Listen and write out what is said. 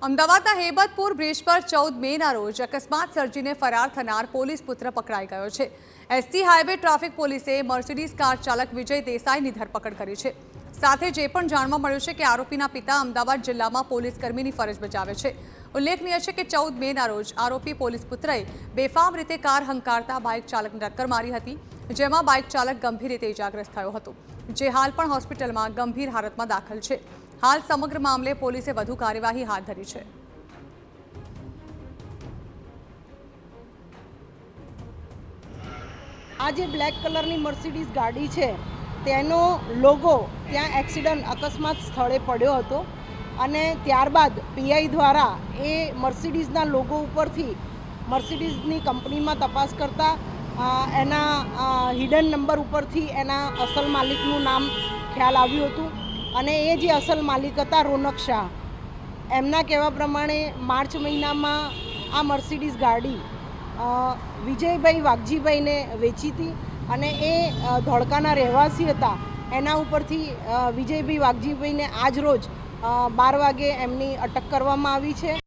અમદાવાદના હેબતપુર બ્રિજ પર 14 મેના રોજ અકસ્માત સર્જીને ફરાર થનાર પોલીસ પુત્ર પકડાઈ ગયો છે। એસટી હાઈવે ટ્રાફિક પોલીસે મર્સિડીઝ કાર ચાલક વિજય દેસાઈની ધરપકડ કરી છે। સાથે જે પણ જાણવા મળ્યું છે કે આરોપીના પિતા અમદાવાદ જિલ્લામાં પોલીસ કર્મીની ફરજ બજાવે છે। ઉલ્લેખનીય છે કે 14 મેના રોજ આરોપી પોલીસ પુત્રએ બેફામ રીતે કાર હંકારતા બાઇક ચાલકને ટક્કર મારી હતી, જેમાં બાઇક ચાલક ગંભીર રીતે ઇજાગ્રસ્ત થયો હતો, જે હાલ પણ હોસ્પિટલમાં ગંભીર હાલતમાં દાખલ છે। हाल समग्र मामले पुलिस વધુ કાર્યવાહી હાથ ધરી છે। आज ब्लेक कलर नी मर्सिडीज गाड़ी है तेनो लोगो त्या एक्सिडंट अकस्मात स्थले पड्यो हतो अने त्यारबाद पीआई द्वारा ए मर्सिडीजना लोगो उपरथी मर्सिडीजनी कंपनीमां तपास करता एना हिडन नंबर उपरथी एना असल मालिकनुं नाम ख्याल आव्युं हतुं અને એ જે અસલ માલિક હતા રોનક શાહ, એમના કહેવા પ્રમાણે માર્ચ મહિનામાં આ મર્સિડીઝ ગાડી વિજયભાઈ વાઘજીભાઈને વેચી હતી અને એ ધોળકાના રહેવાસી હતા। એના ઉપરથી વિજયભાઈ વાઘજીભાઈને આજ રોજ 12 વાગે એમની અટક કરવામાં આવી છે।